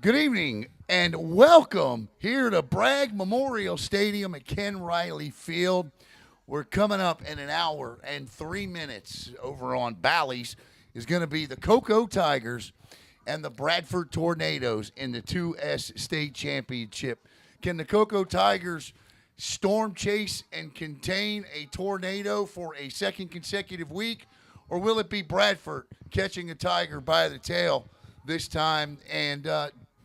Good evening and welcome here to Bragg Memorial Stadium at Ken Riley Field. We're coming up in an hour and 3 minutes over on Bally's is going to be the Cocoa Tigers and the Bradford Tornadoes in the 2S State Championship. Can the Cocoa Tigers storm chase and contain a tornado for a second consecutive week, or will it be Bradford catching a tiger by the tail this time? And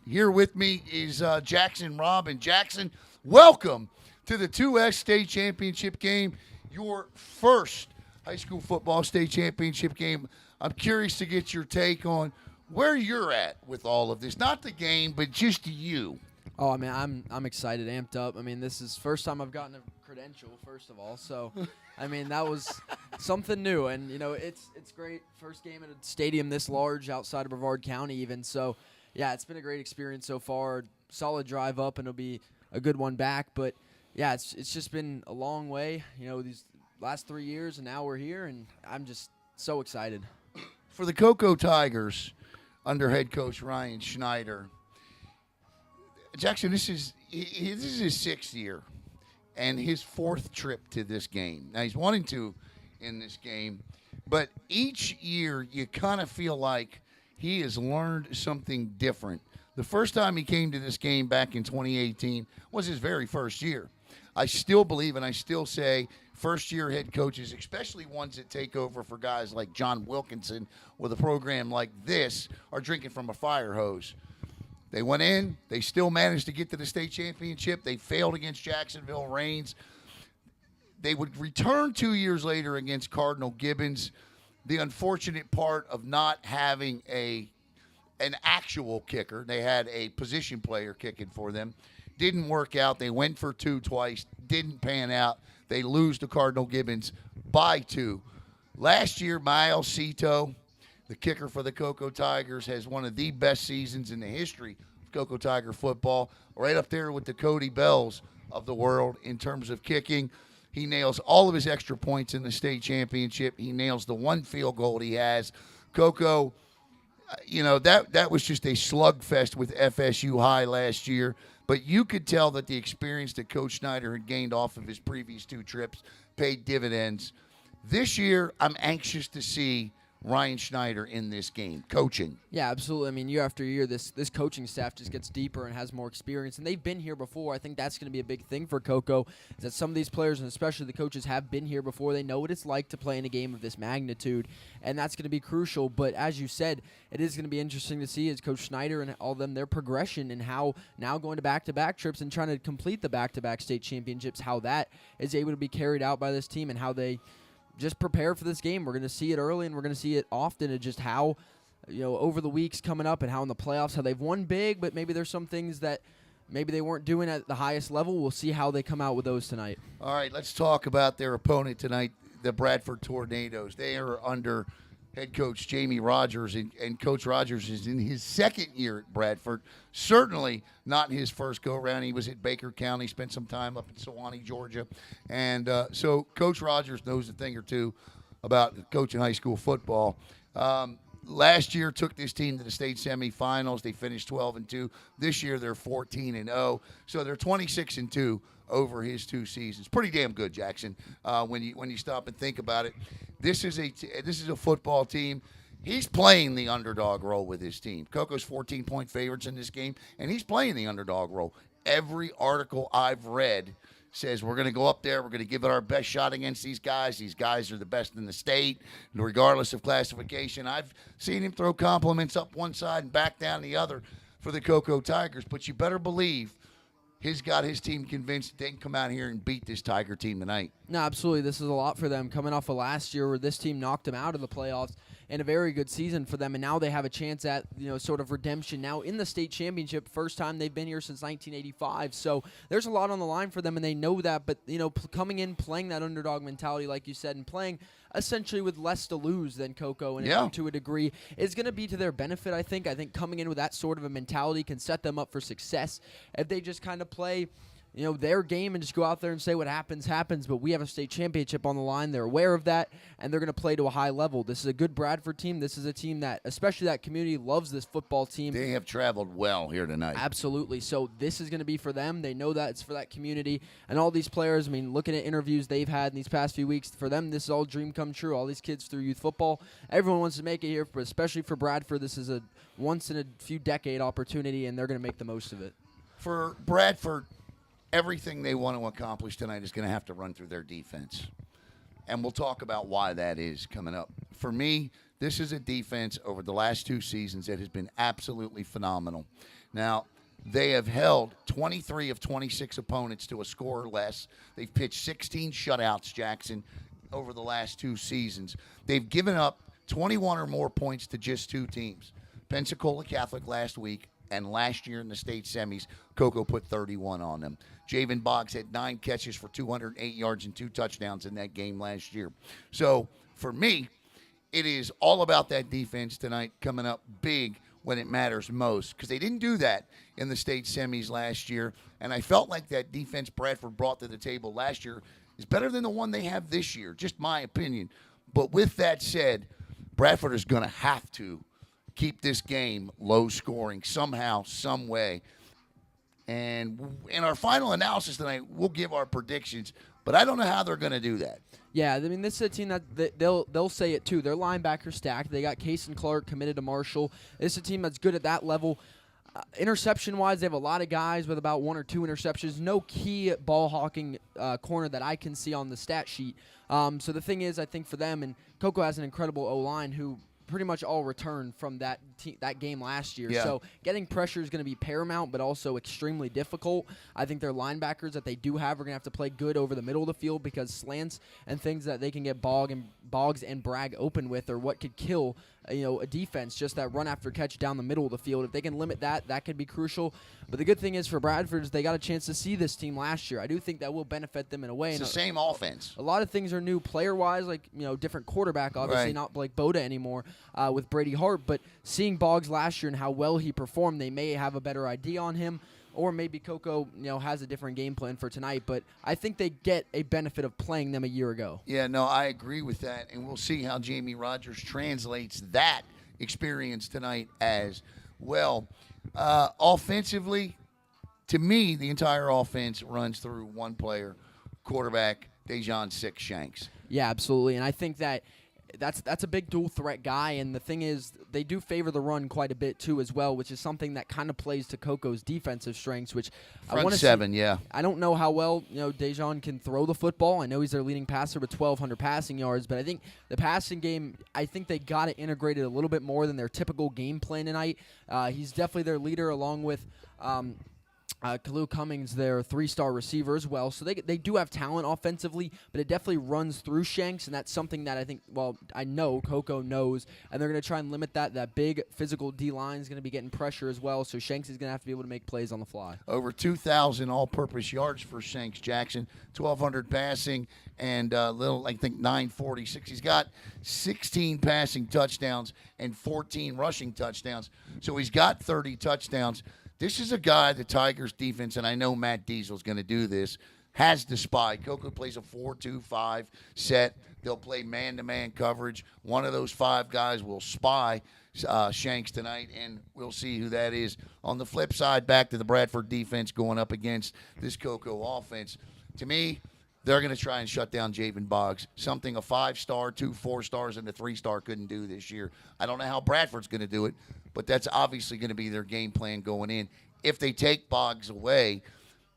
here with me is Jackson Robb. And Jackson, welcome to the 2S State Championship game, your first high school football state championship game. I'm curious to get your take on where you're at with all of this. Not the game, but just you. Oh, I mean, I'm excited, amped up. I mean, this is first time I've gotten a credential, first of all. So, I mean, that was something new. And, you know, it's great. First game in a stadium this large outside of Brevard County even. So, yeah, it's been a great experience so far. Solid drive up, and it'll be a good one back. But, yeah, it's just been a long way, you know, these last 3 years, and now we're here, and I'm just so excited. For the Cocoa Tigers, under head coach Ryan Schneider, Jackson, this is his sixth year and his fourth trip to this game. Now, he's 1-2 in this game, but each year you kind of feel like he has learned something different. The first time he came to this game back in 2018 was his very first year. I still believe and I still say first-year head coaches, especially ones that take over for guys like John Wilkinson with a program like this, are drinking from a fire hose. They went in. They still managed to get to the state championship. They failed against Jacksonville Reigns. They would return 2 years later against Cardinal Gibbons. The unfortunate part of not having an actual kicker, they had a position player kicking for them, didn't work out. They went for two twice, didn't pan out. They lose to Cardinal Gibbons by 2. Last year, Miles Cito, the kicker for the Cocoa Tigers, has one of the best seasons in the history of Cocoa Tiger football, right up there with the Cody Bells of the world in terms of kicking. He nails all of his extra points in the state championship. He nails the one field goal he has. Cocoa, you know, that was just a slugfest with FSU High last year, but you could tell that the experience that Coach Schneider had gained off of his previous 2 trips paid dividends. This year, I'm anxious to see Ryan Schneider in this game, coaching. Yeah, absolutely. I mean, year after year, this coaching staff just gets deeper and has more experience, and they've been here before. I think that's going to be a big thing for Cocoa, is that some of these players, and especially the coaches, have been here before. They know what it's like to play in a game of this magnitude, and that's going to be crucial. But as you said, it is going to be interesting to see as Coach Schneider and all of them, their progression and how now going to back-to-back trips and trying to complete the back-to-back state championships, how that is able to be carried out by this team and how they just prepare for this game. We're going to see it early and we're going to see it often, and just how, you know, over the weeks coming up and how in the playoffs, how they've won big, but maybe there's some things that maybe they weren't doing at the highest level. We'll see how they come out with those tonight. All right, let's talk about their opponent tonight, the Bradford Tornadoes. They are under head coach Jamie Rogers, and Coach Rogers is in his second year at Bradford. Certainly not his first go-around. He was at Baker County, spent some time up in Sewanee, Georgia. And so Coach Rogers knows a thing or two about coaching high school football. Last year took this team to the state semifinals. They finished 12-2. This year they're 14-0. So they're 26-2 over his 2 seasons. Pretty damn good, Jackson. When you stop and think about it, this is a football team. He's playing the underdog role with his team. Coco's 14-point favorites in this game, and he's playing the underdog role. Every article I've read says we're going to go up there, we're going to give it our best shot against these guys. These guys are the best in the state, regardless of classification. I've seen him throw compliments up one side and back down the other for the Cocoa Tigers, but you better believe he's got his team convinced that they can come out here and beat this Tiger team tonight. No, absolutely. This is a lot for them coming off of last year where this team knocked them out of the playoffs, and a very good season for them. And now they have a chance at, you know, sort of redemption now in the state championship. First time they've been here since 1985. So there's a lot on the line for them, and they know that. But, you know, coming in, playing that underdog mentality, like you said, and playing essentially with less to lose than Cocoa and to a degree is going to be to their benefit, I think. I think coming in with that sort of a mentality can set them up for success if they just kind of play their game and just go out there and say what happens, but we have a state championship on the line. They're aware of that, and they're going to play to a high level. This is a good Bradford team. This is a team that, especially that community, loves this football team. They have traveled well here tonight. Absolutely. So this is going to be for them. They know that it's for that community. And all these players, looking at interviews they've had in these past few weeks, for them, this is all dream come true. All these kids through youth football, everyone wants to make it here, but especially for Bradford, this is a once-in-a-few-decade opportunity, and they're going to make the most of it. For Bradford, everything they want to accomplish tonight is going to have to run through their defense. And we'll talk about why that is coming up. For me, this is a defense over the last 2 seasons that has been absolutely phenomenal. Now, they have held 23 of 26 opponents to a score or less. They've pitched 16 shutouts, Jackson, over the last 2 seasons. They've given up 21 or more points to just 2 teams. Pensacola Catholic last week, and last year in the state semis, Cocoa put 31 on them. Javen Boggs had 9 catches for 208 yards and 2 touchdowns in that game last year. So, for me, it is all about that defense tonight coming up big when it matters most, because they didn't do that in the state semis last year, and I felt like that defense Bradford brought to the table last year is better than the one they have this year, just my opinion. But with that said, Bradford is going to have to keep this game low scoring somehow, some way. And in our final analysis tonight, we'll give our predictions, but I don't know how they're going to do that. Yeah, this is a team that they'll say it too. Their linebacker stacked. They got Case and Clark committed to Marshall. This is a team that's good at that level. Interception-wise, they have a lot of guys with about 1 or 2 interceptions. No key ball-hawking corner that I can see on the stat sheet. So the thing is, I think for them, and Cocoa has an incredible O-line who pretty much all returned from that game last year. Yeah. So getting pressure is going to be paramount, but also extremely difficult. I think their linebackers that they do have are going to have to play good over the middle of the field, because slants and things that they can get Boggs and Bragg open with are what could kill a defense, just that run after catch down the middle of the field. If they can limit that could be crucial. But the good thing is for Bradford is they got a chance to see this team last year. I do think that will benefit them in a way. It's the same offense. A lot of things are new player-wise, like different quarterback, obviously right. not Blake Boda anymore with Brady Hart. But seeing Boggs last year and how well he performed, they may have a better idea on him. Or maybe Cocoa, has a different game plan for tonight. But I think they get a benefit of playing them a year ago. Yeah, no, I agree with that. And we'll see how Jamie Rogers translates that experience tonight as well. Offensively, to me, the entire offense runs through one player, quarterback Dejon Six Shanks. Yeah, absolutely. And I think that's a big dual threat guy, and the thing is they do favor the run quite a bit too as well, which is something that kind of plays to Coco's defensive strengths, which Front I want to seven, see. yeah. I don't know how well Dejon can throw the football. I know he's their leading passer with 1,200 passing yards, but I think the passing game, I think they got to integrate it a little bit more than their typical game plan tonight. He's definitely their leader, along with Khalil Cummings, their 3-star receiver as well. So they do have talent offensively, but it definitely runs through Shanks, and that's something that I know Cocoa knows, and they're going to try and limit that. That big physical D-line is going to be getting pressure as well, so Shanks is going to have to be able to make plays on the fly. Over 2,000 all-purpose yards for Shanks Jackson, 1,200 passing, and 946. He's got 16 passing touchdowns and 14 rushing touchdowns, so he's got 30 touchdowns. This is a guy, the Tigers defense, and I know Matt Diesel's going to do this, has to spy. Cocoa plays a 4-2-5 set. They'll play man-to-man coverage. One of those 5 guys will spy Shanks tonight, and we'll see who that is. On the flip side, back to the Bradford defense going up against this Cocoa offense. To me, they're going to try and shut down Javen Boggs, something a 5-star, 2 4-stars, and a 3-star couldn't do this year. I don't know how Bradford's going to do it, but that's obviously going to be their game plan going in. If they take Boggs away,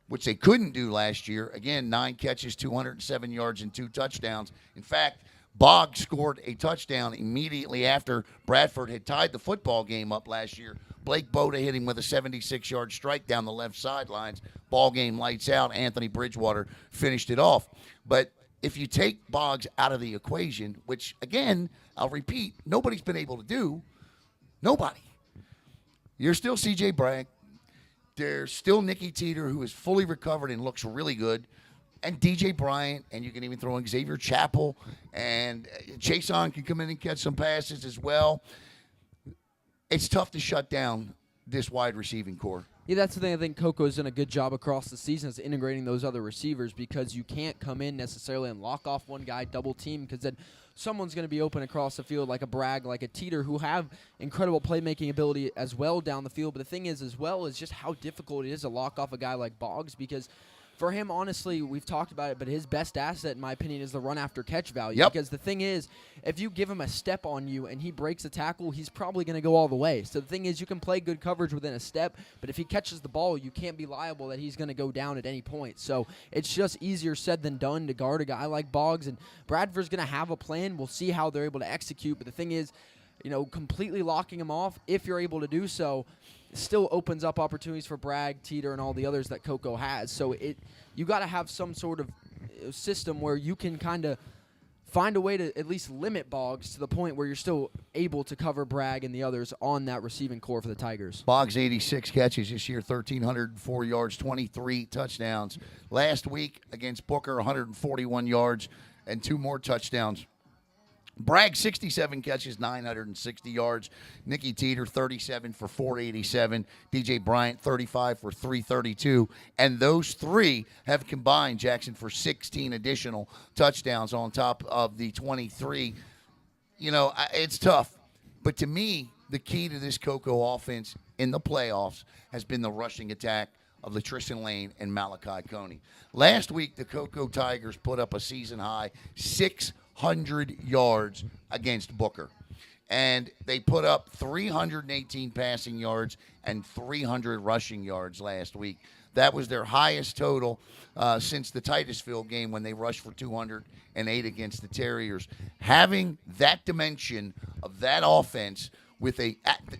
which they couldn't do last year, again, 9 catches, 207 yards, and 2 touchdowns. In fact, Boggs scored a touchdown immediately after Bradford had tied the football game up last year. Blake Boda hit him with a 76-yard strike down the left sidelines. Ball game lights out. Anthony Bridgewater finished it off. But if you take Boggs out of the equation, which, again, I'll repeat, nobody's been able to do, nobody. You're still C.J. Bragg. There's still Nicky Teeter, who is fully recovered and looks really good. And DJ Bryant, and you can even throw in Xavier Chappell. And Chason can come in and catch some passes as well. It's tough to shut down this wide receiving core. Yeah, that's the thing. I think Coco's done a good job across the season is integrating those other receivers, because you can't come in necessarily and lock off one guy, double team, because then someone's going to be open across the field, like a Bragg, like a Teeter, who have incredible playmaking ability as well down the field. But the thing is, as well, is just how difficult it is to lock off a guy like Boggs, because for him, honestly, we've talked about it, but his best asset, in my opinion, is the run-after-catch value. Yep. Because the thing is, if you give him a step on you and he breaks a tackle, he's probably going to go all the way. So the thing is, you can play good coverage within a step, but if he catches the ball, you can't be liable that he's going to go down at any point. So it's just easier said than done to guard a guy like Boggs. And Bradford's going to have a plan. We'll see how they're able to execute. But the thing is, completely locking him off, if you're able to do so, still opens up opportunities for Bragg, Teeter, and all the others that Coco has. So you got to have some sort of system where you can kind of find a way to at least limit Boggs to the point where you're still able to cover Bragg and the others on that receiving core for the Tigers. Boggs, 86 catches this year, 1,304 yards, 23 touchdowns. Last week against Booker, 141 yards and 2 more touchdowns. Bragg, 67 catches, 960 yards. Nicky Teeter, 37 for 487. DJ Bryant, 35 for 332. And those 3 have combined, Jackson, for 16 additional touchdowns on top of the 23. It's tough. But to me, the key to this Coco offense in the playoffs has been the rushing attack of Latricia Lane and Malachi Coney. Last week, the Coco Tigers put up a season-high 600 yards against Booker. And they put up 318 passing yards and 300 rushing yards last week. That was their highest total since the Titusville game when they rushed for 208 against the Terriers. Having that dimension of that offense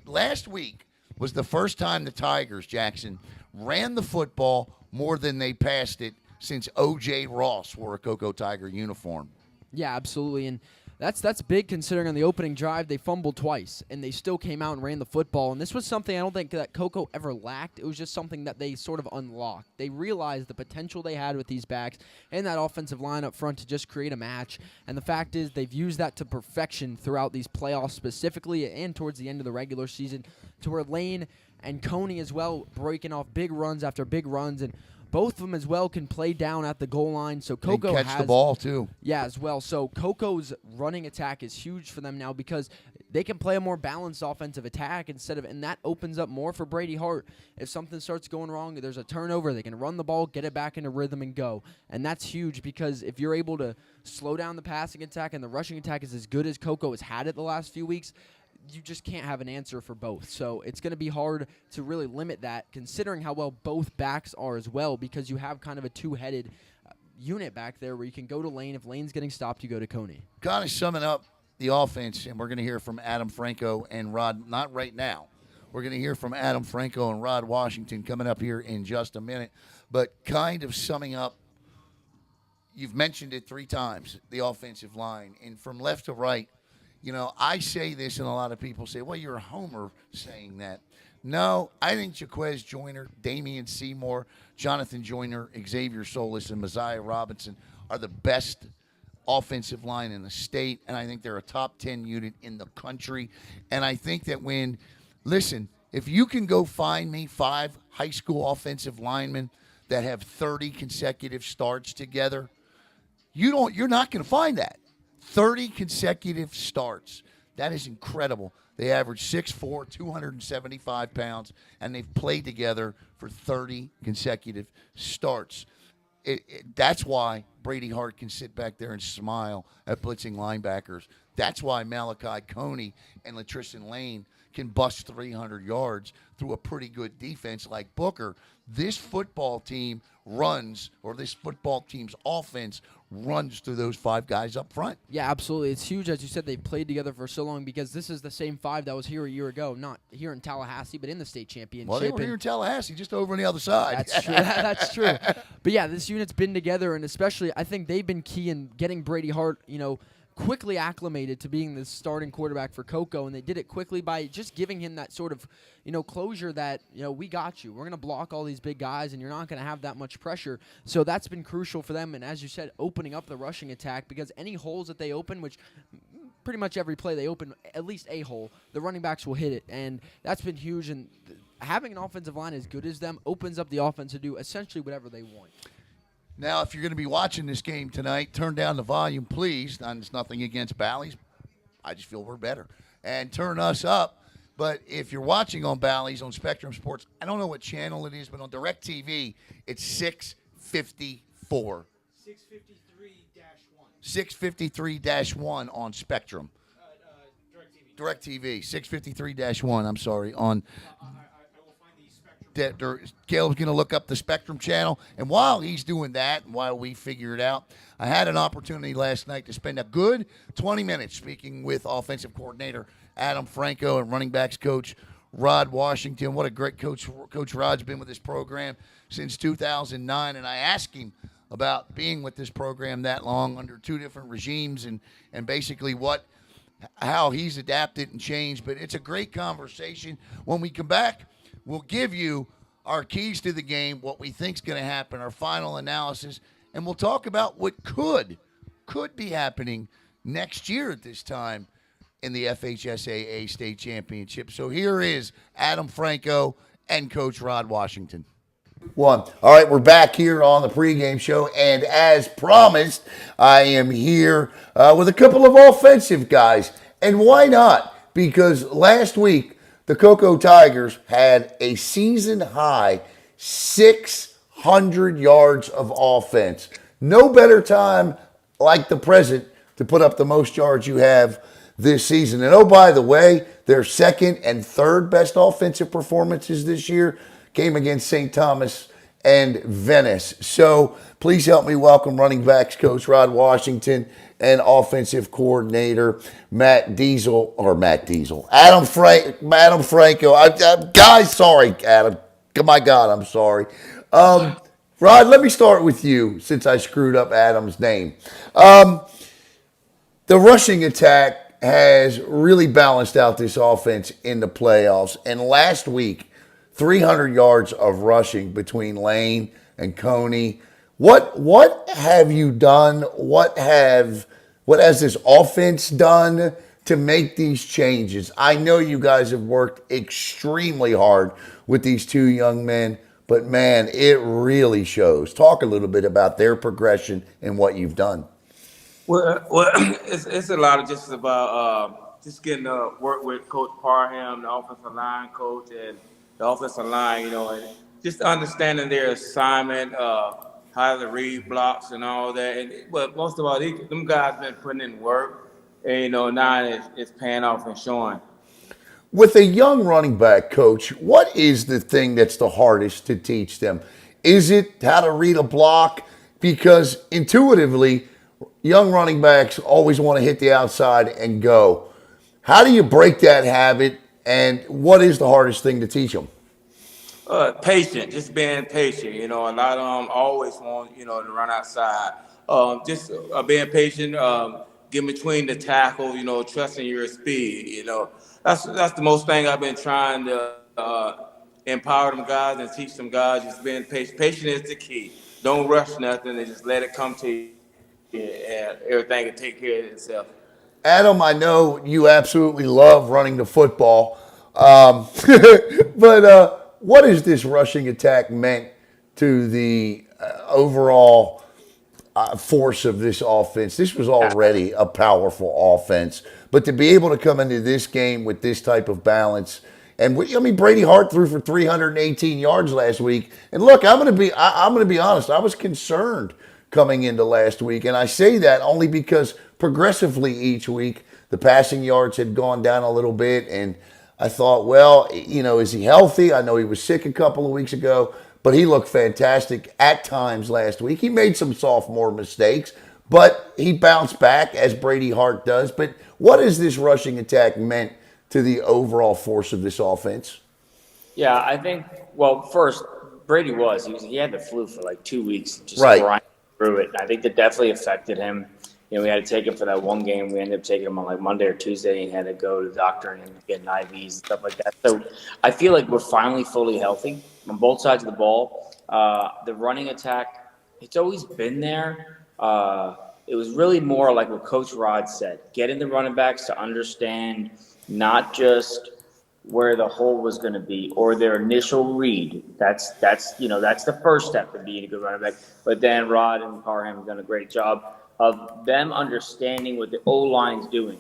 last week was the first time the Tigers, Jackson, ran the football more than they passed it since O.J. Ross wore a Coco Tiger uniform. Yeah, absolutely, and that's big considering on the opening drive they fumbled twice, and they still came out and ran the football, and this was something I don't think that Coco ever lacked. It was just something that they sort of unlocked. They realized the potential they had with these backs and that offensive line up front to just create a match, and the fact is they've used that to perfection throughout these playoffs specifically and towards the end of the regular season, to where Lane and Coney as well breaking off big runs after big runs, and both of them as well can play down at the goal line. So Coco catch the ball too. Yeah, as well. So Coco's running attack is huge for them now because they can play a more balanced offensive attack and that opens up more for Brady Hart. If something starts going wrong, there's a turnover, they can run the ball, get it back into rhythm and go. And that's huge because if you're able to slow down the passing attack and the rushing attack is as good as Coco has had it the last few weeks, you just can't have an answer for both. So it's going to be hard to really limit that considering how well both backs are as well, because you have kind of a two-headed unit back there where you can go to Lane. If Lane's getting stopped, you go to Coney. Kind of summing up the offense, and we're going to hear from Adam Franco and Rod, not right now. We're going to hear from Adam Franco and Rod Washington coming up here in just a minute. But kind of summing up, you've mentioned it 3 times, the offensive line. And from left to right, I say this, and a lot of people say, well, you're a homer saying that. No, I think Jaquez Joyner, Damian Seymour, Jonathan Joyner, Xavier Solis, and Messiah Robinson are the best offensive line in the state, and I think they're a top 10 unit in the country. And I think that if you can go find me 5 high school offensive linemen that have 30 consecutive starts together, you're not going to find that. 30 consecutive starts. That is incredible. They average 6'4", 275 pounds, and they've played together for 30 consecutive starts. That's why Brady Hart can sit back there and smile at blitzing linebackers. That's why Malachi Coney and Latricia Lane can bust 300 yards through a pretty good defense like Booker. This football team this football team's offense runs through those 5 guys up front. Yeah, absolutely. It's huge. As you said, they've played together for so long because this is the same 5 that was here a year ago, not here in Tallahassee, but in the state championship. Well, they were here in Tallahassee, just over on the other side. That's true. That's true. But, yeah, this unit's been together, and especially I think they've been key in getting Brady Hart, quickly acclimated to being the starting quarterback for Coco, and they did it quickly by just giving him that sort of, closure that, we got you. We're going to block all these big guys, and you're not going to have that much pressure. So that's been crucial for them, and as you said, opening up the rushing attack, because any holes that they open, which pretty much every play they open at least a hole, the running backs will hit it, and that's been huge. And having an offensive line as good as them opens up the offense to do essentially whatever they want. Now, if you're going to be watching this game tonight, turn down the volume, please. It's nothing against Bally's. I just feel we're better. And turn us up. But if you're watching on Bally's, on Spectrum Sports, I don't know what channel it is, but on DirecTV, it's 654. 653-1. 653-1 on Spectrum. DirecTV, 653-1, I'm sorry, on Caleb's going to look up the Spectrum channel. And while he's doing that, and while we figure it out, I had an opportunity last night to spend a good 20 minutes speaking with offensive coordinator Adam Franco and running backs coach Rod Washington. What a great coach. Coach Rod's been with this program since 2009. And I asked him about being with this program that long under two different regimes and basically how he's adapted and changed. But it's a great conversation. When we come back, we'll give you our keys to the game, what we think's going to happen, our final analysis, and we'll talk about what could be happening next year at this time in the FHSAA state championship. So here is Adam Franco and Coach Rod Washington. All right, we're back here on the pregame show, and as promised, I am here with a couple of offensive guys. And why not? Because last week, the Cocoa Tigers had a season-high 600 yards of offense. No better time like the present to put up the most yards you have this season. And oh, by the way, their second and third best offensive performances this year came against St. Thomas and Venice. So please help me welcome running backs coach Rod Washington and offensive coordinator Adam Franco. Guys, sorry, Adam. My God, I'm sorry. Rod, let me start with you since I screwed up Adam's name. The rushing attack has really balanced out this offense in the playoffs. And last week, 300 yards of rushing between Lane and Coney. What have you done? What has this offense done to make these changes? I know you guys have worked extremely hard with these two young men, but man, it really shows. Talk a little bit about their progression and what you've done. Well, it's a lot of just about just getting to work with Coach Parham, the offensive line coach, and the offensive line, and just understanding their assignment, how to read blocks and all that. But most of all, them guys been putting in work, and now it's paying off and showing. With a young running back, coach, what is the thing that's the hardest to teach them? Is it how to read a block? Because intuitively, young running backs always want to hit the outside and go. How do you break that habit, and what is the hardest thing to teach them? Patient, just being patient. A lot of them always want, to run outside. Just being patient, get between the tackle, trusting your speed. That's the most thing I've been trying to empower them guys and teach them guys. Just being patient. Patient is the key. Don't rush nothing and just let it come to you. And everything can take care of itself. Adam, I know you absolutely love running the football, but what has this rushing attack meant to the overall force of this offense? This was already a powerful offense, but to be able to come into this game with this type of balance, and Brady Hart threw for 318 yards last week. And look, I'm going to be honest. I was concerned coming into last week. And I say that only because progressively each week, the passing yards had gone down a little bit. And I thought, well, is he healthy? I know he was sick a couple of weeks ago, but he looked fantastic at times last week. He made some sophomore mistakes, but he bounced back as Brady Hart does. But what has this rushing attack meant to the overall force of this offense? Yeah, I think, first, Brady he had the flu for like 2 weeks, just right through it. And I think that definitely affected him. We had to take him for that one game. We ended up taking him on like Monday or Tuesday, and he had to go to the doctor and get IVs and stuff like that. So I feel like we're finally fully healthy on both sides of the ball. The running attack, it's always been there. It was really more like what Coach Rod said, getting the running backs to understand not just where the hole was going to be or their initial read. That's the first step to being a good running back. But then Rod and Parham have done a great job of them understanding what the O-line's doing.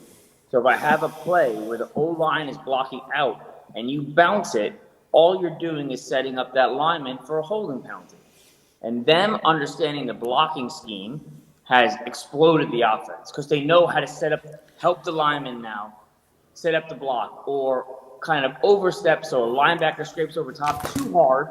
So if I have a play where the O-line is blocking out and you bounce it, all you're doing is setting up that lineman for a holding penalty. And them understanding the blocking scheme has exploded the offense because they know how to help the lineman now set up the block or kind of overstep so a linebacker scrapes over top too hard,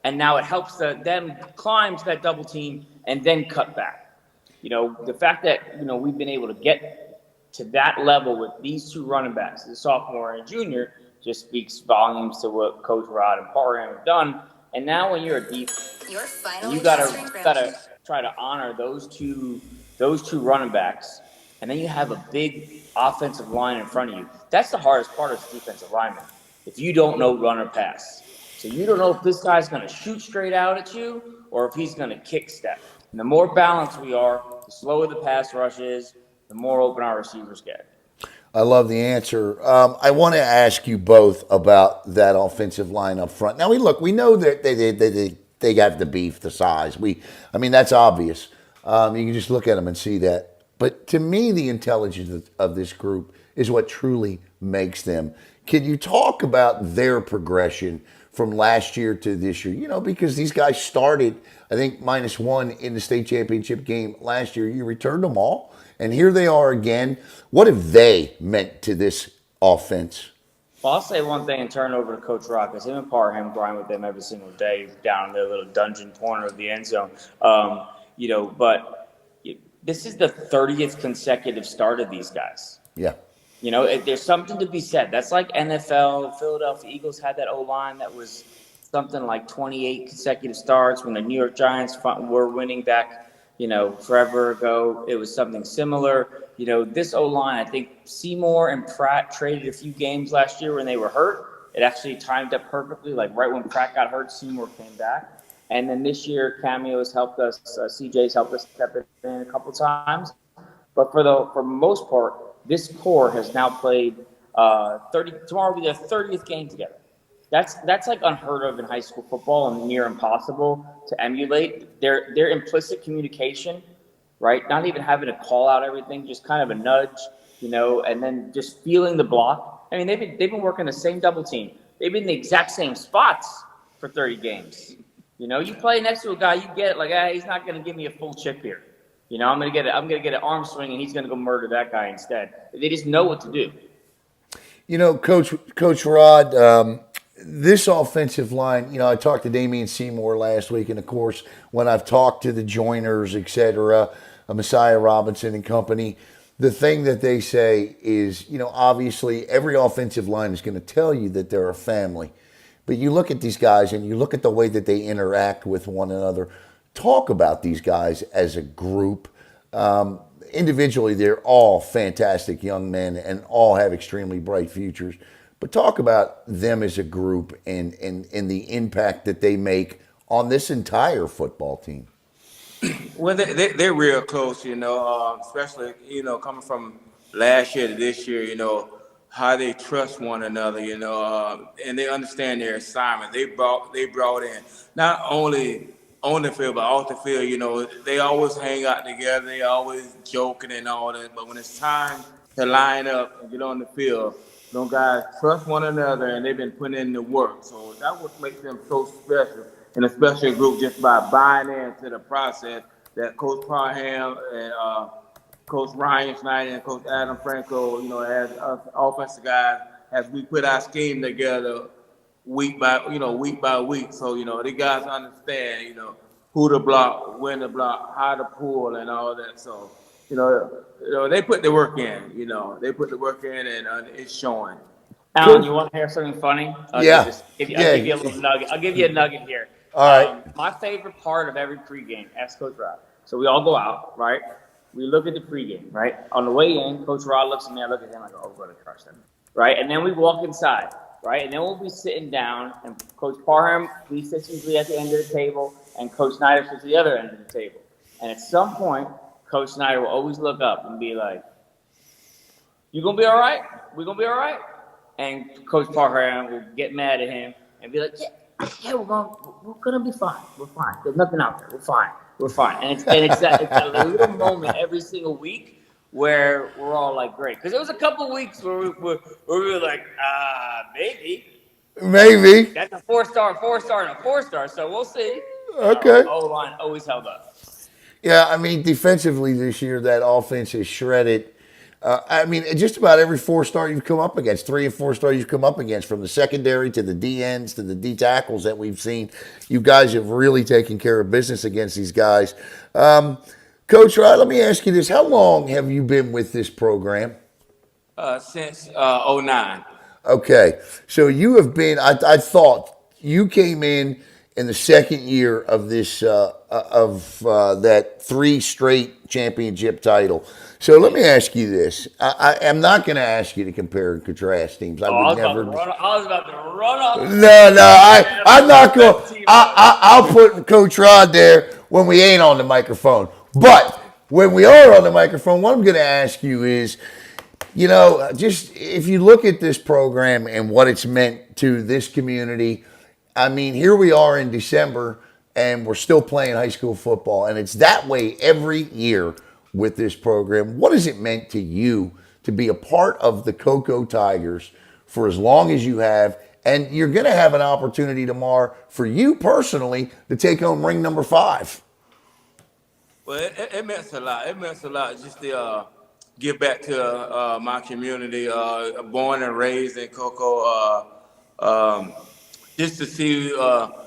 and now it helps them climb to that double team and then cut back. The fact that we've been able to get to that level with these two running backs, the sophomore and junior, just speaks volumes to what Coach Rod and Parham have done. And now when you're a deep, you gotta try to honor those two running backs, and then you have a big offensive line in front of you. That's the hardest part as a defensive lineman. If you don't know run or pass, so you don't know if this guy's going to shoot straight out at you or if he's going to kick step. And the more balanced we are, the slower the pass rush is, the more open our receivers get. I love the answer. I want to ask you both about that offensive line up front. Now, we know that they have the beef, the size. That's obvious. You can just look at them and see that. But to me, the intelligence of this group is what truly makes them. Can you talk about their progression from last year to this year? Because these guys started, I think, -1 in the state championship game last year. You returned them all, and here they are again. What have they meant to this offense? Well, I'll say one thing and turn it over to Coach Rock, because him and Parham grind with them every single day down in their little dungeon corner of the end zone. But this is the 30th consecutive start of these guys. Yeah. There's something to be said. That's like NFL. Philadelphia Eagles had that O-line that was something like 28 consecutive starts when the New York Giants were winning back, forever ago. It was something similar. This O-line, I think Seymour and Pratt traded a few games last year when they were hurt. It actually timed up perfectly. Like right when Pratt got hurt, Seymour came back. And then this year, Cameo's helped us. CJ's helped us step in a couple times. But for the most part, this core has now played 30. Tomorrow will be their 30th game together. That's like unheard of in high school football and near impossible to emulate. Their implicit communication, right? Not even having to call out everything, just kind of a nudge, and then just feeling the block. I mean, they've been working the same double team. They've been in the exact same spots for 30 games. You play next to a guy, you get it. Like, he's not going to give me a full chip here. I'm gonna get an arm swing, and he's gonna go murder that guy instead. They just know what to do. Coach Rod, this offensive line. I talked to Damian Seymour last week, and of course, when I've talked to the joiners, etc., Messiah Robinson and company, the thing that they say is, obviously, every offensive line is going to tell you that they're a family, but you look at these guys and you look at the way that they interact with one another. Talk about these guys as a group. Individually, they're all fantastic young men and all have extremely bright futures. But talk about them as a group and the impact that they make on this entire football team. Well, they're real close, especially, coming from last year to this year, how they trust one another, and they understand their assignment. They brought in not only on the field, but off the field, they always hang out together. They always joking and all that. But when it's time to line up and get on the field, those guys trust one another, and they've been putting in the work. So that's what makes them so special, and a special group, just by buying into the process that Coach Parham and Coach Ryan Schneider and Coach Adam Franco, as us offensive guys, as we put our scheme together week by week. So, the guys understand, who to block, when to block, how to pull, and all that. So, they put the work in. They put the work in, and it's showing. Alan, you want to hear something funny? I'll give you a little nugget. I'll give you a nugget here. All right. My favorite part of every pregame, ask Coach Rod. So we all go out, right? We look at the pregame, right? On the way in, Coach Rod looks at me. I look at him. I go, we're going to crush them, right? And then we walk inside, right? And then we'll be sitting down, and Coach Parham, he sits usually at the end of the table, and Coach Snyder sits at the other end of the table. And at some point, Coach Snyder will always look up and be like, you going to be all right? We going to be all right? and Coach Parham will get mad at him and be like, yeah, we're gonna be fine. We're fine. There's nothing out there. We're fine. We're fine. And it's that little moment every single week where we're all like, great. Because there was a couple weeks where we were like, maybe. Maybe. That's a 4-star, 4-star, and a 4-star. So we'll see. Okay. O-line always held up. Yeah, I mean, defensively this year, that offense is shredded. I mean, just about every 4-star you've come up against, 3 and 4-star you've come up against, from the secondary to the D ends to the D tackles that we've seen, you guys have really taken care of business against these guys. Coach Rod, let me ask you this: how long have you been with this program? Since '09. Okay, so you have been. I thought you came in the second year of this that 3 straight championship title. So let me ask you this: I am not going to ask you to compare and contrast teams. I was about to run off. No, I'm not going. I'll put Coach Rod there when we ain't on the microphone. But when we are on the microphone, what I'm going to ask you is, you know, just if you look at this program and what it's meant to this community. I mean, here we are in December, and we're still playing high school football, and it's that way every year with this program. What has it meant to you to be a part of the Cocoa Tigers for as long as you have? And you're going to have an opportunity tomorrow for you personally to take home ring number 5. Well, it meant a lot. It meant a lot just to give back to my community. Born and raised in Cocoa. Just to see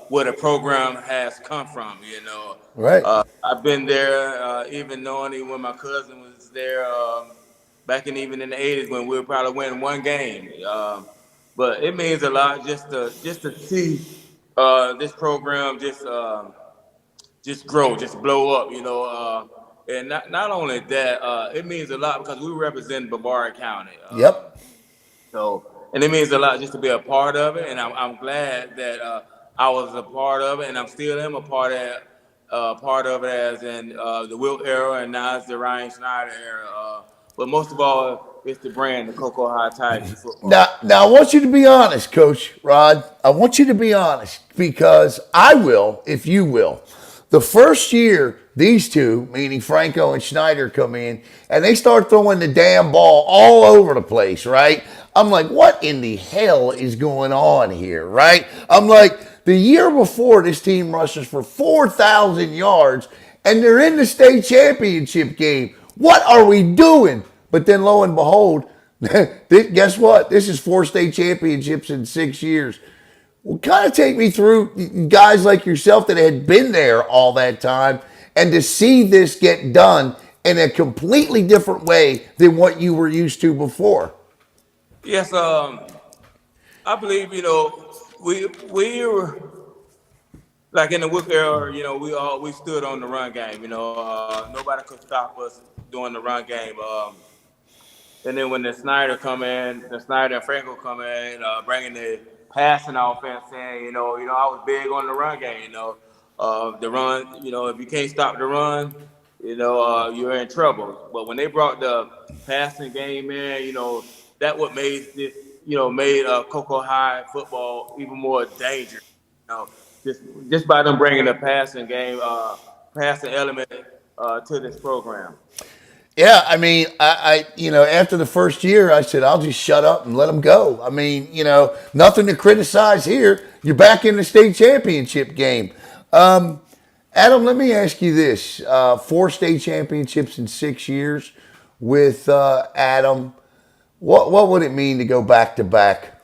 where the program has come from, you know. Right. I've been there, even knowing it when my cousin was there back even in the '80s when we were probably winning 1 game. But it means a lot just to see this program just grow, just blow up, you know. And not only that, it means a lot because we represent Brevard County. Yep. And it means a lot just to be a part of it, and I'm glad that I was a part of it, and I'm still am a part of it as in the Wilt era, and now it's the Ryan Schneider era. But most of all, it's the brand, the Cocoa High Tigers football. Now, I want you to be honest, Coach Rod. I want you to be honest because I will, if you will. The first year, these two, meaning Franco and Schneider, come in and they start throwing the damn ball all over the place, right? I'm like, what in the hell is going on here, right? I'm like, the year before, this team rushes for 4,000 yards and they're in the state championship game. What are we doing? But then lo and behold, guess what? This is 4 state championships in 6 years. Well, kind of take me through guys like yourself that had been there all that time and to see this get done in a completely different way than what you were used to before. Yes, I believe we were like in the Wick era. You know, we stood on the run game. You know, nobody could stop us doing the run game. And then when the Snyder and Franco come in, bringing the passing offense in, I was big on the run game. The run, if you can't stop the run, you're in trouble. But when they brought the passing game in, that what made this, made Cocoa High football even more dangerous. You know, just by them bringing the passing game, passing element to this program. Yeah, I mean, after the first year, I said, I'll just shut up and let them go. I mean, nothing to criticize here. You're back in the state championship game. Adam, let me ask you this. 4 state championships in 6 years with Adam. What would it mean to go back to back?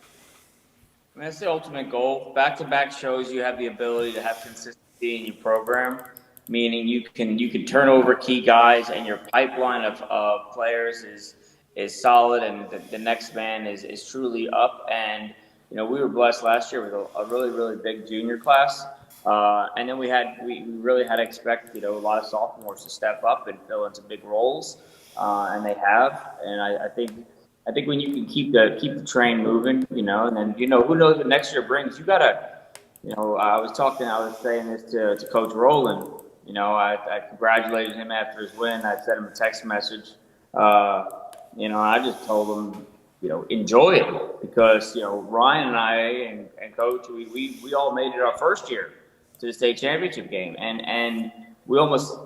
I mean, that's the ultimate goal. Back to back shows you have the ability to have consistency in your program, meaning you can turn over key guys, and your pipeline of players is solid, and the next man is truly up. And we were blessed last year with a really really big junior class, and then we really had to expect a lot of sophomores to step up and fill into big roles, and they have. And I think when you can keep the train moving, and then who knows what next year brings. You gotta, I was saying this to Coach Rowland. I congratulated him after his win. I sent him a text message. I just told him, enjoy it because, Ryan and I and Coach, we all made it our first year to the state championship game. And we almost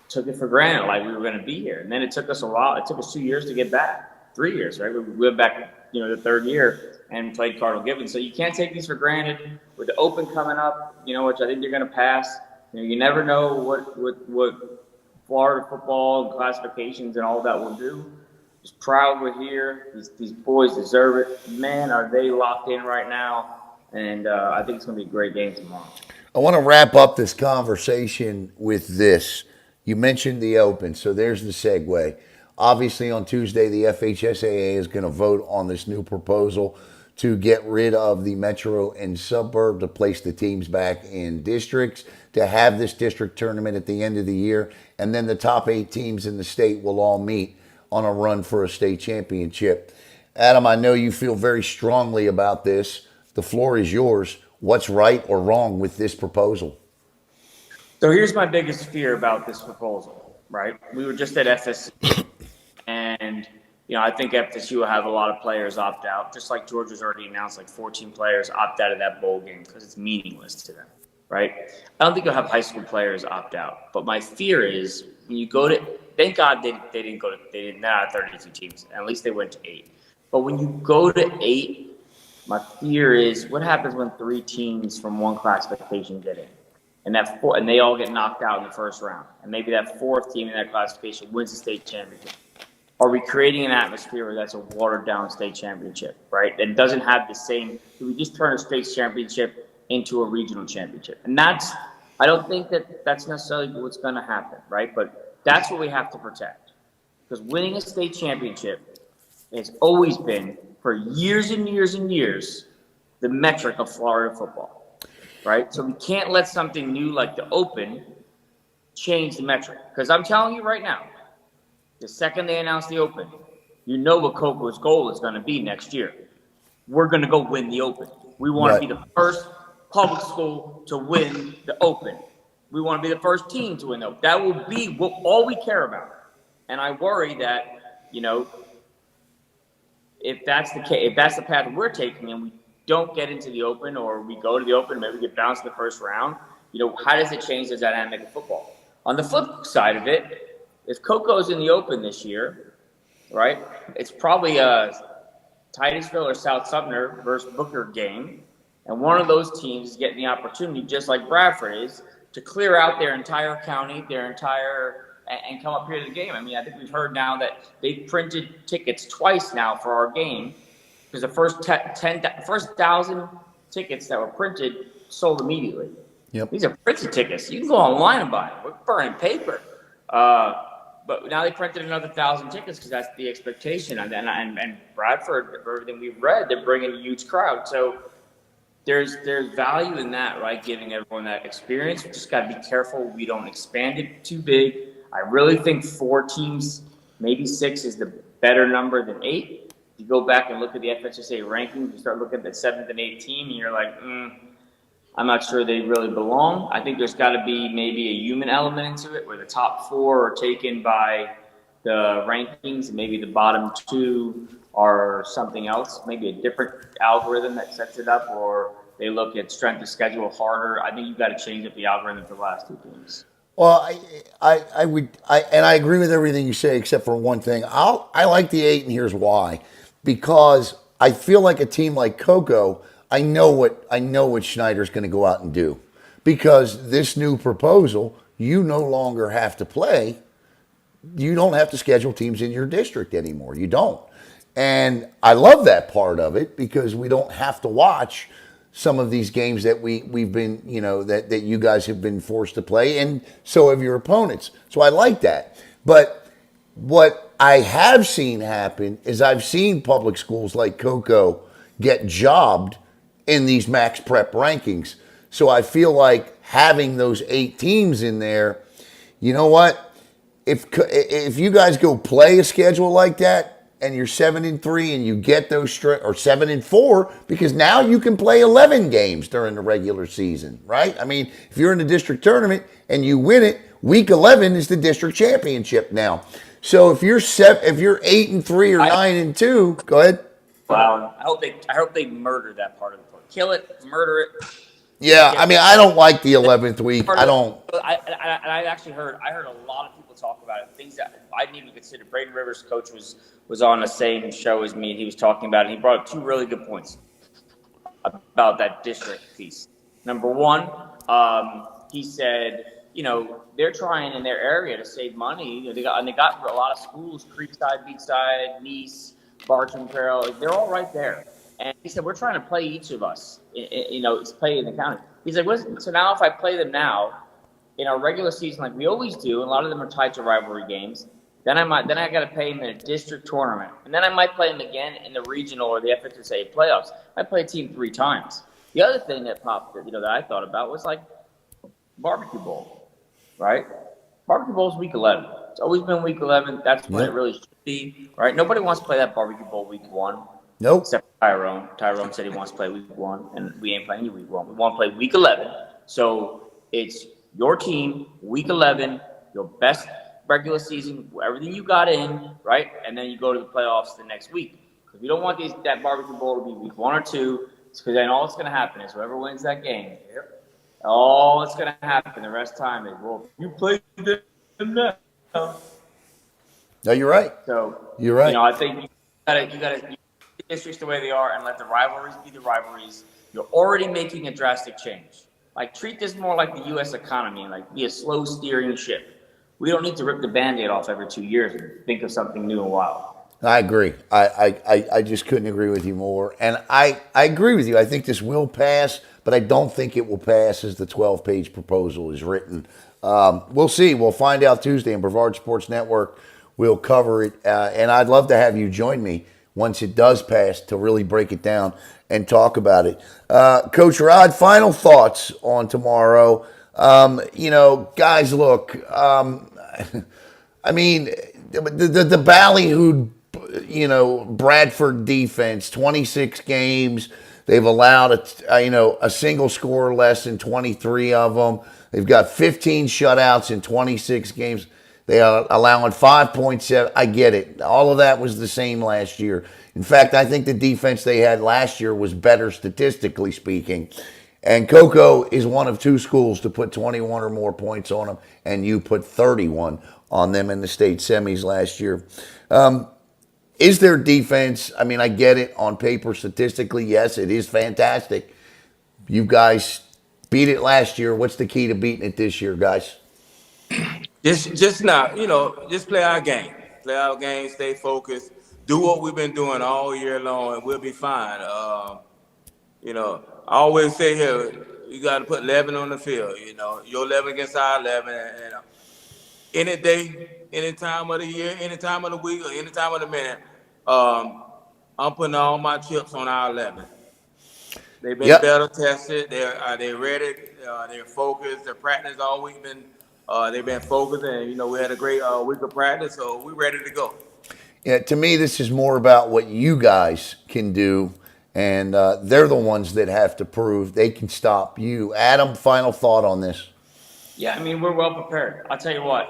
took it for granted, like we were going to be here. And then it took us a while. It took us 2 years to get back, 3 years, right? We went back, the third year and played Cardinal Gibbons. So you can't take these for granted. With the Open coming up, which I think you're going to pass, you never know what Florida football and classifications and all that will do. Just proud we're here. These boys deserve it. Man, are they locked in right now. And I think it's going to be a great game tomorrow. I want to wrap up this conversation with this. You mentioned the Open, so there's the segue. Obviously, on Tuesday, the FHSAA is going to vote on this new proposal to get rid of the metro and suburb, to place the teams back in districts, to have this district tournament at the end of the year, and then the top 8 teams in the state will all meet on a run for a state championship. Adam, I know you feel very strongly about this. The floor is yours. What's right or wrong with this proposal? So here's my biggest fear about this proposal, right? We were just at FSU, and I think FSU will have a lot of players opt out, just like Georgia's already announced, like 14 players opt out of that bowl game because it's meaningless to them, right? I don't think you'll have high school players opt out, but my fear is when you go to, thank God they didn't have 32 teams, at least they went to 8. But when you go to 8, my fear is what happens when 3 teams from one classification get in, and they all get knocked out in the first round, and maybe that 4th team in that classification wins the state championship. Are we creating an atmosphere where that's a watered-down state championship, right? That doesn't have the same. Do we just turn a state championship into a regional championship? And I don't think that's necessarily what's going to happen, right? But that's what we have to protect, because winning a state championship has always been, for years and years and years, the metric of Florida football, right? So we can't let something new like the Open change the metric. Because I'm telling you right now, the second they announce the Open, what Coco's goal is going to be next year. We're going to go win the Open. We want to be the first public school to win the Open. We want to be the first team to win the Open. That will be all we care about. And I worry that, if that's the case, if that's the path we're taking and we don't get into the Open, or we go to the Open, maybe we get bounced in the first round, how does it change the dynamic of football? On the flip side of it, if Coco's in the Open this year, right, it's probably a Titusville or South Sumner versus Booker game, and one of those teams is getting the opportunity, just like Bradford is, to clear out their entire county, and come up here to the game. I mean, I think we've heard now that they've printed tickets twice now for our game, because the first 1,000 tickets that were printed sold immediately. Yep. These are printed tickets. You can go online and buy them. We're burning paper. But now they printed another 1,000 tickets because that's the expectation. And Bradford, for everything we've read, they're bringing a huge crowd. So there's value in that, right? Giving everyone that experience. We just got to be careful we don't expand it too big. I really think 4 teams, maybe 6 is the better number than 8. You go back and look at the FHSAA rankings, you start looking at the 7th and 8th team, and you're like, I'm not sure they really belong. I think there's got to be maybe a human element into it, where the top 4 are taken by the rankings, and maybe the bottom 2 are something else, maybe a different algorithm that sets it up, or they look at strength of schedule harder. I think you've got to change up the algorithm for the last 2 teams. Well, I agree with everything you say except for one thing. I like the 8, and here's why. Because I feel like a team like Coco, I know what Schneider's going to go out and do. Because this new proposal, you no longer have to play. You don't have to schedule teams in your district anymore. You don't. And I love that part of it, because we don't have to watch some of these games that we've been, that you guys have been forced to play, and so have your opponents. So I like that. But what I have seen happen is I've seen public schools like Coco get jobbed in these max prep rankings. So I feel like having those 8 teams in there, you know what? If you guys go play a schedule like that, and you're 7-3, and you get those or 7-4, because now you can play 11 games during the regular season, right? I mean, if you're in the district tournament and you win it, week 11 is the district championship now. So if you're 8-3 or 9-2, go ahead. Allen. I hope they murder that part of the play. Kill it, murder it. Yeah, I mean, I don't like the 11th week. I don't. I actually heard a lot of people talk about it. Things that I didn't even consider. Braden Rivers' coach was on the same show as me, and he was talking about it. And he brought up two really good points about that district piece. Number one, he said, they're trying in their area to save money. They got a lot of schools: Creekside, Beachside, Nice, Bartram, Carroll. They're all right there. And he said, we're trying to play each of us. It's play in the county. He's like, listen, so now if I play them now in our regular season, like we always do, and a lot of them are tied to rivalry games, then I got to pay them in a district tournament, and then I might play them again in the regional or the FHSAA playoffs. I play a team 3 times. The other thing that popped, that I thought about was like barbecue bowl, right? Barbecue bowl is week 11. It's always been week 11. That's when it really should be, right? Nobody wants to play that barbecue bowl week 1. Nope. Except for Tyrone. Tyrone said he wants to play week 1, and we ain't playing you week 1. We want to play week 11. So it's your team, week 11, your best regular season, everything you got in, right? And then you go to the playoffs the next week. Because we don't want that barbecue bowl to be week 1 or 2. Because then all that's going to happen is whoever wins that game, all that's going to happen the rest of the time is, well, you played them now. No, you're right. So you're right. I think you gotta districts the way they are and let the rivalries be the rivalries. You're already making a drastic change. Like, treat this more like the U.S. economy and like be a slow steering ship. We don't need to rip the Band-Aid off every 2 years and think of something new and wild. I agree. I just couldn't agree with you more. And I agree with you. I think this will pass, but I don't think it will pass as the 12-page proposal is written. We'll see. We'll find out Tuesday on Brevard Sports Network. We'll cover it. And I'd love to have you join me once it does pass to really break it down and talk about it. Coach Rod, final thoughts on tomorrow. Guys, look, I mean, the ballyhooed, Bradford defense, 26 games. They've allowed a single score less than 23 of them. They've got 15 shutouts in 26 games. They are allowing 5.7. I get it. All of that was the same last year. In fact, I think the defense they had last year was better statistically speaking. And Cocoa is one of 2 schools to put 21 or more points on them, and you put 31 on them in the state semis last year. Is their defense, I mean, I get it on paper statistically. Yes, it is fantastic. You guys beat it last year. What's the key to beating it this year, guys? Just now, just play our game. Play our game, stay focused, do what we've been doing all year long, and we'll be fine. I always say here, you got to put 11 on the field. Your 11 against our 11, and any day, any time of the year, any time of the week, or any time of the minute, I'm putting all my chips on our 11. They've been better tested. They're ready. They're focused. Their practice all week been. They've been focused, and we had a great week of practice, so we're ready to go. Yeah, to me, this is more about what you guys can do, and they're the ones that have to prove they can stop you. Adam, final thought on this? Yeah, I mean, we're well prepared. I'll tell you what.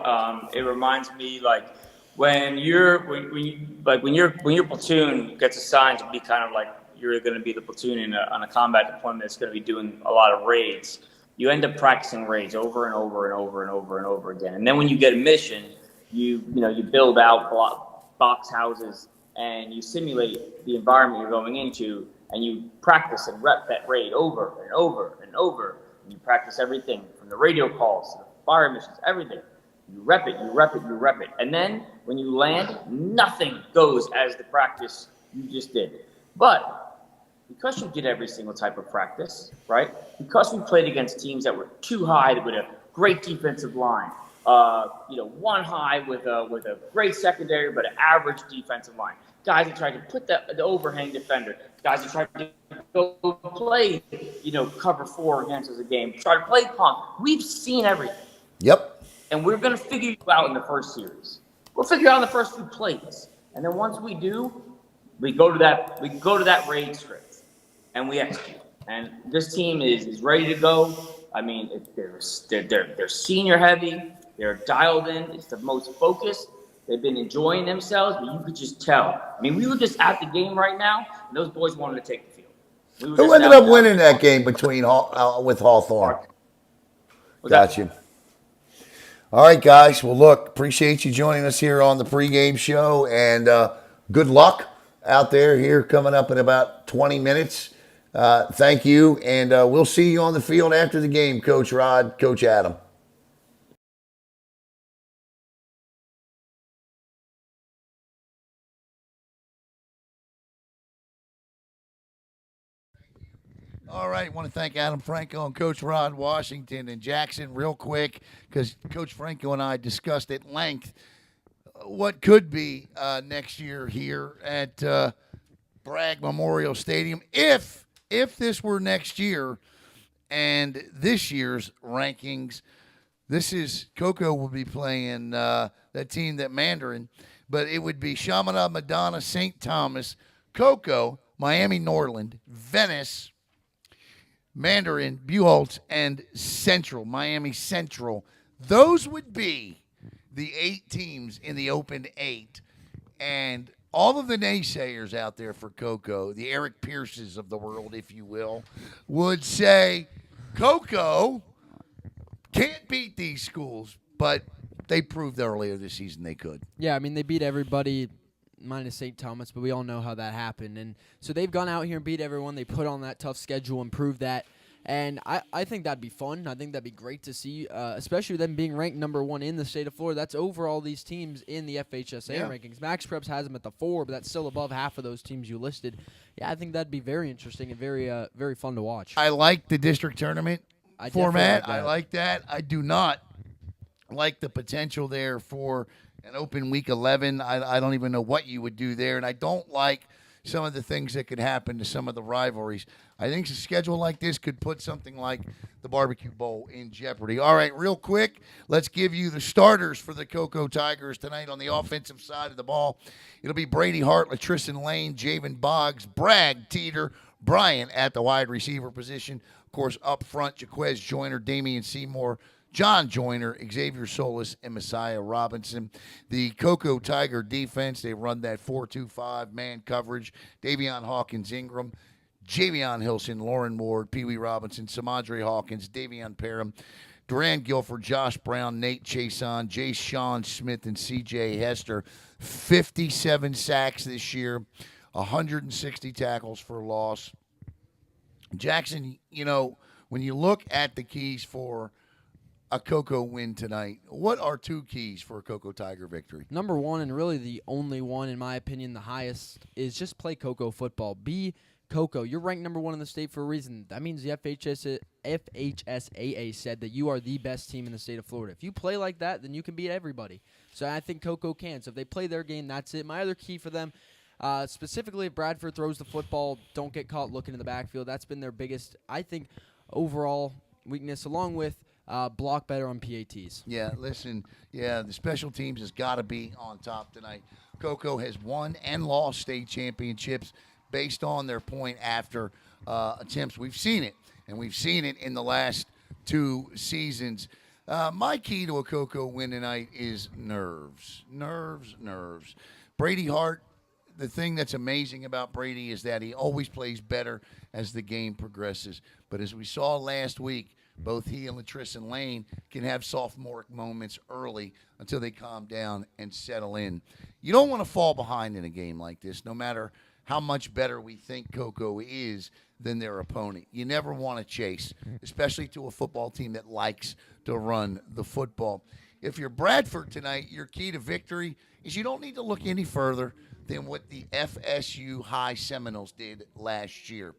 It reminds me like when your platoon gets assigned to be kind of like you're going to be the platoon on a combat deployment that's going to be doing a lot of raids. You end up practicing raids over and over and over and over and over again. And then when you get a mission, you build out box houses and you simulate the environment you're going into, and you practice and rep that raid over and over and over. And you practice everything from the radio calls to the fire missions, everything. You rep it, you rep it, you rep it. And then when you land, nothing goes as the practice you just did. But because you did every single type of practice, right? Because we played against teams that were too high with a great defensive line, one high with a great secondary but an average defensive line. Guys that tried to put the overhang defender. Guys that tried to go play, cover 4 against us a game. Try to play punk. We've seen everything. Yep. And we're going to figure you out in the first series. We'll figure you out in the first few plays. And then once we do, we go to that raid script. And we execute. And this team is ready to go. I mean, they're senior heavy. They're dialed in. It's the most focused. They've been enjoying themselves, but you could just tell. I mean, we were just at the game right now, and those boys wanted to take the field. We were Who just ended out up there. winning that game between with Hawthorne? Was Got that? you. All right, guys. Well, look, appreciate you joining us here on the pregame show, and good luck out there here coming up in about 20 minutes. Thank you, and we'll see you on the field after the game, Coach Rod, Coach Adam. All right, want to thank Adam Franco and Coach Rod Washington and Jackson real quick because Coach Franco and I discussed at length what could be next year here at Bragg Memorial Stadium if this were next year and this year's rankings. This is Coco will be playing that team that Mandarin, but it would be Chaminade, Madonna, St. Thomas, Coco, Miami Norland, Venice, Mandarin, Buchholz, and Central, Miami Central. Those would be the 8 teams in the Open 8. And all of the naysayers out there for Coco, the Eric Pierces of the world, if you will, would say Coco can't beat these schools, but they proved earlier this season they could. Yeah, I mean, they beat everybody minus St. Thomas, but we all know how that happened. And so they've gone out here and beat everyone. They put on that tough schedule and proved that. And I think that'd be fun. I think that'd be great to see, especially them being ranked number 1 in the state of Florida. That's over all these teams in the FHSAA rankings. Max Preps has them at the 4, but that's still above half of those teams you listed. Yeah, I think that'd be very interesting and very fun to watch. I like the district tournament format. I like that. I do not like the potential there for an open week 11. I don't even know what you would do there, and I don't like some of the things that could happen to some of the rivalries. I think a schedule like this could put something like the Barbecue Bowl in jeopardy. All right, real quick, let's give you the starters for the Coco Tigers tonight on the offensive side of the ball. It'll be Brady Hart, Latrissen Lane, Javen Boggs, Bragg, Teeter, Bryant at the wide receiver position. Of course, up front, Jaquez Joyner, Damian Seymour, John Joyner, Xavier Solis, and Messiah Robinson. The Coco Tiger defense, they run that 4-2-5 man coverage. Davion Hawkins Ingram, Javion Hilson, Lauren Ward, Pee Wee Robinson, Samadre Hawkins, Davion Parham, Duran Guilford, Josh Brown, Nate Chason, Jay Sean Smith, and C.J. Hester. 57 sacks this year, 160 tackles for loss. Jackson, you know, when you look at the keys for a Coco win tonight, what are 2 keys for a Coco Tiger victory? Number 1, and really the only one, in my opinion, the highest, is just play Coco football. Be Coco. You're ranked number 1 in the state for a reason. That means the FHSAA said that you are the best team in the state of Florida. If you play like that, then you can beat everybody. So I think Coco can. So if they play their game, that's it. My other key for them, specifically if Bradford throws the football, don't get caught looking in the backfield. That's been their biggest, I think, overall weakness, along with block better on PATs. Yeah, listen, the special teams has got to be on top tonight. Coco has won and lost state championships based on their point after attempts. We've seen it, and we've seen it in the last 2 seasons. My key to a Coco win tonight is nerves. Nerves. Brady Hart, the thing that's amazing about Brady is that he always plays better as the game progresses. But as we saw last week, both he and Latrissen Lane can have sophomoric moments early until they calm down and settle in. You don't want to fall behind in a game like this, no matter how much better we think Coco is than their opponent. You never want to chase, especially to a football team that likes to run the football. If you're Bradford tonight, your key to victory is you don't need to look any further than what the FSU High Seminoles did last year.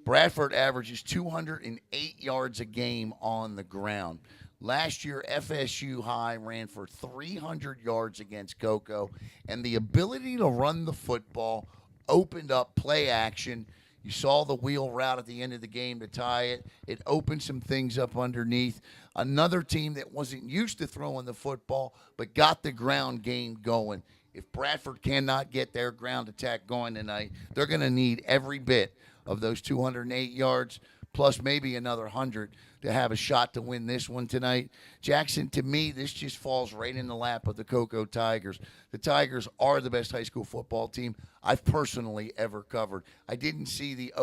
Bradford averages 208 yards a game on the ground. Last year, FSU High ran for 300 yards against Coco, and the ability to run the football opened up play action. You saw the wheel route at the end of the game to tie it. It opened some things up underneath. Another team that wasn't used to throwing the football but got the ground game going. If Bradford cannot get their ground attack going tonight, they're going to need every bit of those 208 yards. plus maybe another 100 to have a shot to win this one tonight. Jackson, to me, this just falls right in the lap of the Cocoa Tigers. The Tigers are the best high school football team I've personally ever covered. I didn't see the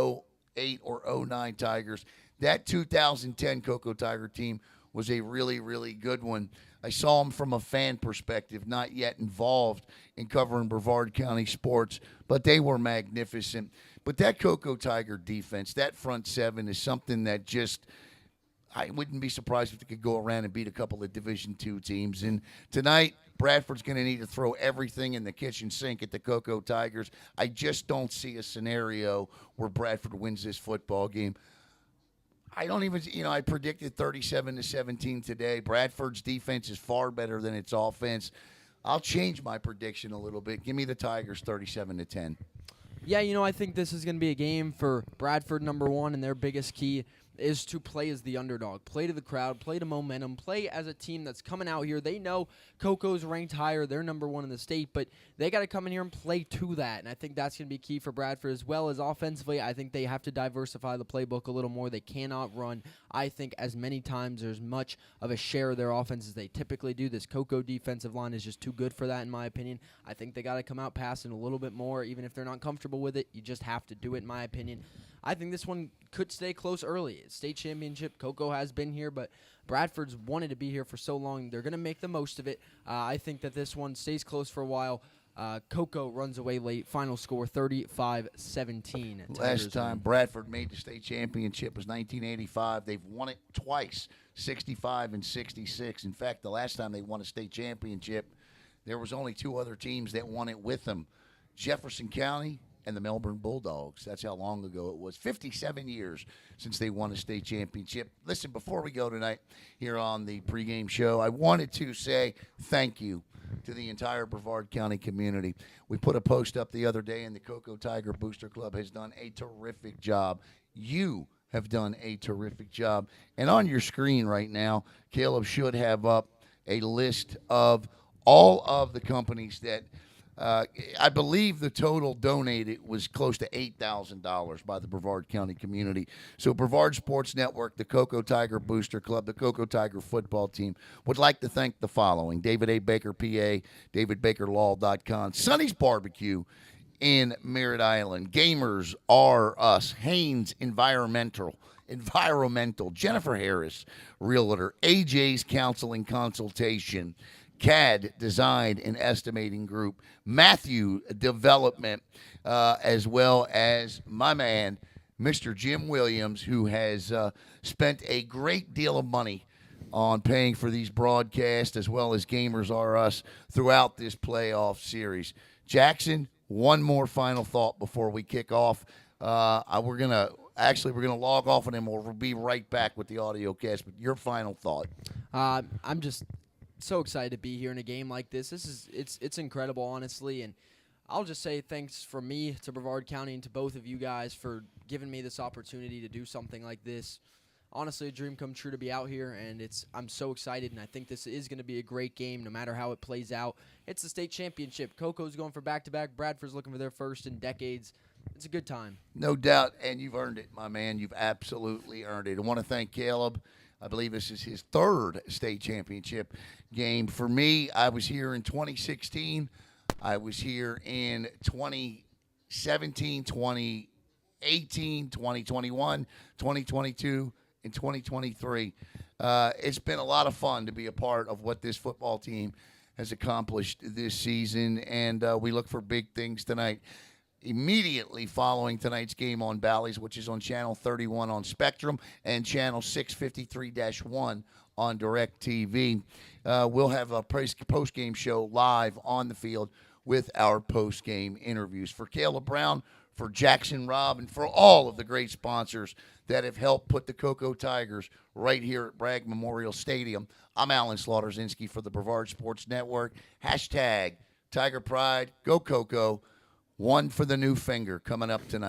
08 or 09 Tigers. That 2010 Cocoa Tiger team was a really, really good one. I saw them from a fan perspective, not yet involved in covering Brevard County sports, but they were magnificent. But that Cocoa Tiger defense, that front seven is something that just, I wouldn't be surprised if they could go around and beat a couple of Division II teams. And tonight, Bradford's going to need to throw everything in the kitchen sink at the Cocoa Tigers. I just don't see a scenario where Bradford wins this football game. I don't even, I predicted 37-17 today. Bradford's defense is far better than its offense. I'll change my prediction a little bit. Give me the Tigers 37-10. Yeah, I think this is going to be a game for Bradford, number one, and their biggest key is to play as the underdog, play to the crowd, play to momentum, play as a team that's coming out here. They know Coco's ranked higher. They're number one in the state, but they got to come in here and play to that, and I think that's going to be key for Bradford as well as offensively. I think they have to diversify the playbook a little more. They cannot run, I think, as many times or as much of a share of their offense as they typically do. This Cocoa defensive line is just too good for that, in my opinion. I think they got to come out passing a little bit more, even if they're not comfortable with it. You just have to do it, in my opinion. I think this one could stay close early. State championship, Cocoa has been here, but Bradford's wanted to be here for so long. They're going to make the most of it. I think that this one stays close for a while. Cocoa runs away late. Final score 35-17. Last time Bradford made the state championship was 1985. They've won it twice, 65 and 66. In fact, the last time they won a state championship, there was only two other teams that won it with them, Jefferson County and the Melbourne Bulldogs. That's how long ago it was. 57 years since they won a state championship. Listen, before we go tonight here on the pregame show, I wanted to say thank you to the entire Brevard County community. We put a post up the other day, and the Cocoa Tiger Booster Club has done a terrific job. You have done a terrific job. And on your screen right now, Caleb should have up a list of all of the companies that I believe the total donated was close to $8,000 by the Brevard County community. So Brevard Sports Network, the Cocoa Tiger Booster Club, the Cocoa Tiger football team would like to thank the following: David A. Baker, PA, DavidBakerLaw.com, Sonny's Barbecue in Merritt Island, Gamers R Us, Haynes Environmental, Jennifer Harris, Realtor, AJ's Counseling Consultation, CAD Design and Estimating Group, Matthew Development, as well as my man, Mr. Jim Williams, who has spent a great deal of money on paying for these broadcasts as well as Gamers R Us throughout this playoff series. Jackson, one more final thought before we kick off. We're gonna log off and then we'll be right back with the audio cast. But your final thought. I'm just so excited to be here in a game like this. It's incredible, honestly, and I'll just say thanks from me to Brevard County and to both of you guys for giving me this opportunity to do something like this. Honestly, a dream come true to be out here, and I'm so excited, and I think this is going to be a great game no matter how it plays out. It's the state championship. Coco's going for back-to-back. Bradford's looking for their first in decades. It's a good time. No doubt, and you've earned it, my man. You've absolutely earned it. I want to thank Caleb. I believe this is his third state championship game. For me, I was here in 2016. I was here in 2017, 2018, 2021, 2022, and 2023. It's been a lot of fun to be a part of what this football team has accomplished this season, and we look for big things tonight. Immediately following tonight's game on Bally's, which is on Channel 31 on Spectrum and Channel 653-1 on DirecTV, we'll have a post-game show live on the field with our post-game interviews. For Caleb Brown, for Jackson Robb, and for all of the great sponsors that have helped put the Cocoa Tigers right here at Bragg Memorial Stadium, I'm Alan Slaughterzinski for the Brevard Sports Network. # Tiger Pride, go Cocoa. One for the new finger coming up tonight.